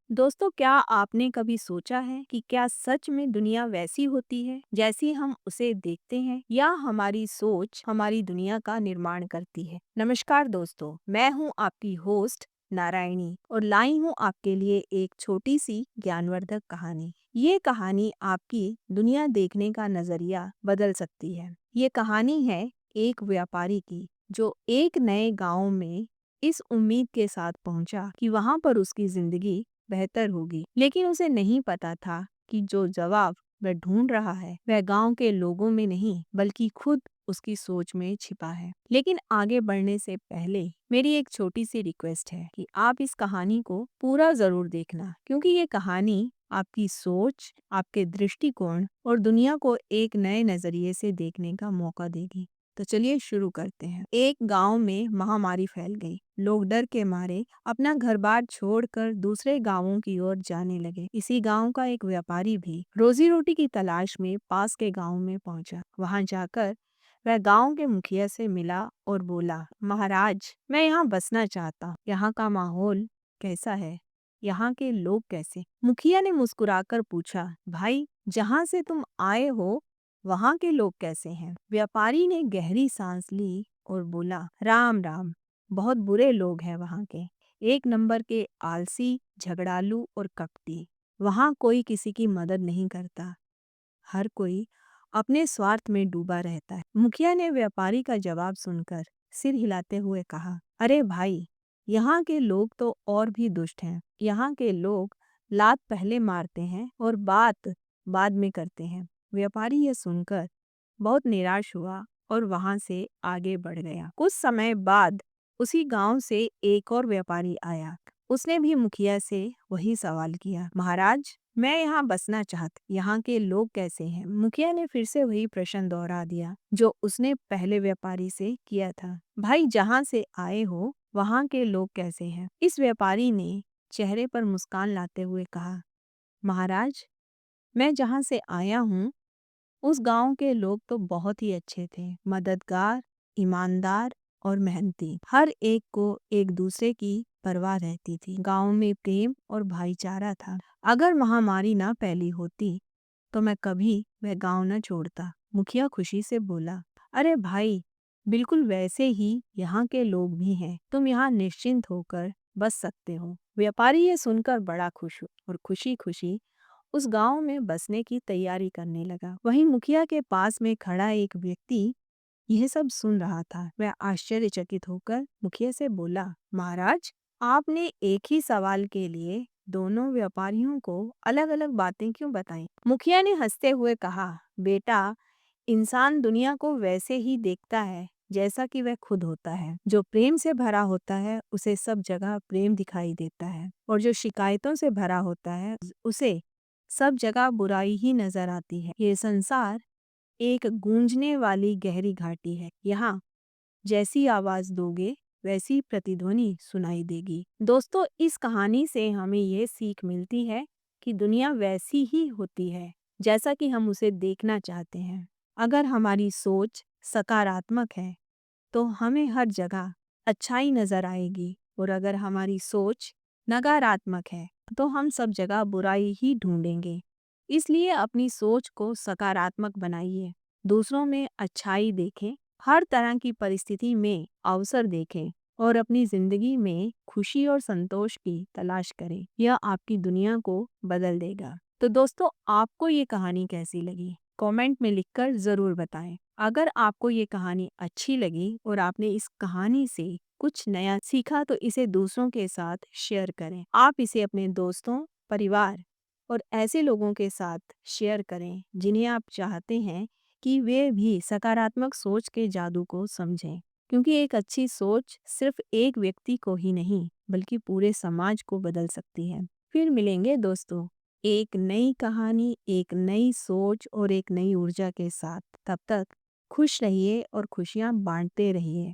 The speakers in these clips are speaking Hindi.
दोस्तों, क्या आपने कभी सोचा है कि क्या सच में दुनिया वैसी होती है जैसी हम उसे देखते हैं, या हमारी सोच हमारी दुनिया का निर्माण करती है? नमस्कार दोस्तों, मैं हूं आपकी होस्ट नारायणी और लाई हूं आपके लिए एक छोटी सी ज्ञानवर्धक कहानी। ये कहानी आपकी दुनिया देखने का नजरिया बदल सकती है। ये कहानी है एक व्यापारी की, जो एक नए गांव में इस उम्मीद के साथ पहुंचा कि वहां पर उसकी जिंदगी बेहतर होगी, लेकिन उसे नहीं पता था कि जो जवाब वह ढूंढ रहा है वह गांव के लोगों में नहीं बल्कि खुद उसकी सोच में छिपा है। लेकिन आगे बढ़ने से पहले मेरी एक छोटी सी रिक्वेस्ट है कि आप इस कहानी को पूरा जरूर देखना, क्योंकि ये कहानी आपकी सोच, आपके दृष्टिकोण और दुनिया को एक नए नजरिए से देखने का मौका देगी। तो चलिए शुरू करते हैं। एक गांव में महामारी फैल गई। लोग डर के मारे अपना घर बार छोड़कर दूसरे गांवों की ओर जाने लगे। इसी गांव का एक व्यापारी भी रोजी रोटी की तलाश में पास के गांव में पहुंचा। वहां जाकर वह गांव के मुखिया से मिला और बोला, महाराज, मैं यहाँ बसना चाहता हूँ। यहाँ का माहौल कैसा है? यहाँ के लोग कैसे? मुखिया ने मुस्कुराकर पूछा, भाई, जहाँ से तुम आए हो वहाँ के लोग कैसे हैं? व्यापारी ने गहरी सांस ली और बोला, राम राम, बहुत बुरे लोग हैं वहाँ के। एक नंबर के आलसी, झगड़ालू और कपटी। वहाँ कोई किसी की मदद नहीं करता। हर कोई अपने स्वार्थ में डूबा रहता है। मुखिया ने व्यापारी का जवाब सुनकर सिर हिलाते हुए कहा, अरे भाई, यहाँ के लोग तो और भी दुष्ट हैं। यहाँ के लोग लात पहले मारते हैं और बात बाद में करते हैं। व्यापारी यह सुनकर बहुत निराश हुआ और वहां से आगे बढ़ गया। कुछ समय बाद उसी गांव से एक और व्यापारी आया। उसने भी मुखिया से वही सवाल किया, महाराज, मैं यहाँ बसना चाहता, यहाँ के लोग कैसे हैं? मुखिया ने फिर से वही प्रश्न दोहरा दिया जो उसने पहले व्यापारी से किया था, भाई, जहाँ से आए हो वहाँ के लोग कैसे हैं? इस व्यापारी ने चेहरे पर मुस्कान लाते हुए कहा, महाराज, मैं जहाँ से आया हूँ उस गांव के लोग तो बहुत ही अच्छे थे, मददगार, ईमानदार और मेहनती। हर एक को एक दूसरे की परवाह रहती थी। गांव में प्रेम और भाईचारा था। अगर महामारी ना फैली होती तो मैं कभी वह गांव न छोड़ता। मुखिया खुशी से बोला, अरे भाई, बिल्कुल वैसे ही यहाँ के लोग भी हैं। तुम यहाँ निश्चिंत होकर बस सकते हो। व्यापारी ये सुनकर बड़ा खुश हुआ और खुशी खुशी उस गांव में बसने की तैयारी करने लगा। वहीं मुखिया के पास में खड़ा एक व्यक्ति यह सब सुन रहा था। वह आश्चर्यचकित होकर मुखिया से बोला, महाराज, आपने एक ही सवाल के लिए दोनों व्यापारियों को अलग अलग बातें क्यों बताई? मुखिया ने हंसते हुए कहा, बेटा, इंसान दुनिया को वैसे ही देखता है जैसा कि वह खुद होता है। जो प्रेम से भरा होता है उसे सब जगह प्रेम दिखाई देता है, और जो शिकायतों से भरा होता है उसे सब जगह बुराई ही नजर आती है। ये संसार एक गूंजने वाली गहरी घाटी है। यहाँ जैसी आवाज दोगे वैसी प्रतिध्वनि सुनाई देगी। दोस्तों, इस कहानी से हमें ये सीख मिलती है कि दुनिया वैसी ही होती है जैसा कि हम उसे देखना चाहते हैं। अगर हमारी सोच सकारात्मक है तो हमें हर जगह अच्छाई नजर आएगी, और अगर हमारी सोच नकारात्मक है तो हम सब जगह बुराई ही ढूंढेंगे। इसलिए अपनी सोच को सकारात्मक बनाइए, दूसरों में अच्छाई देखें, हर तरह की परिस्थिति में अवसर देखें और अपनी जिंदगी में खुशी और संतोष की तलाश करें। यह आपकी दुनिया को बदल देगा। तो दोस्तों, आपको ये कहानी कैसी लगी? कमेंट में लिखकर ज़रूर बताएं। अगर आपको ये कहानी अच्छी लगी और आपने इस कहानी से कुछ नया सीखा तो इसे दूसरों के साथ शेयर करें। आप इसे अपने दोस्तों, परिवार और ऐसे लोगों के साथ शेयर करें जिन्हें आप चाहते हैं कि वे भी सकारात्मक सोच के जादू को समझें, क्योंकि एक अच्छी सोच सिर्फ एक व्यक्ति को ही नहीं बल्कि पूरे समाज को बदल सकती है। फिर मिलेंगे दोस्तों, एक नई कहानी, एक नई सोच और एक नई ऊर्जा के साथ। तब तक खुश रहिए और खुशियां बांटते रहिए,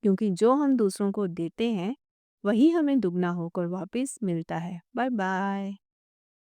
क्योंकि जो हम दूसरों को देते हैं वही हमें दुगना होकर वापस मिलता है। Bye bye.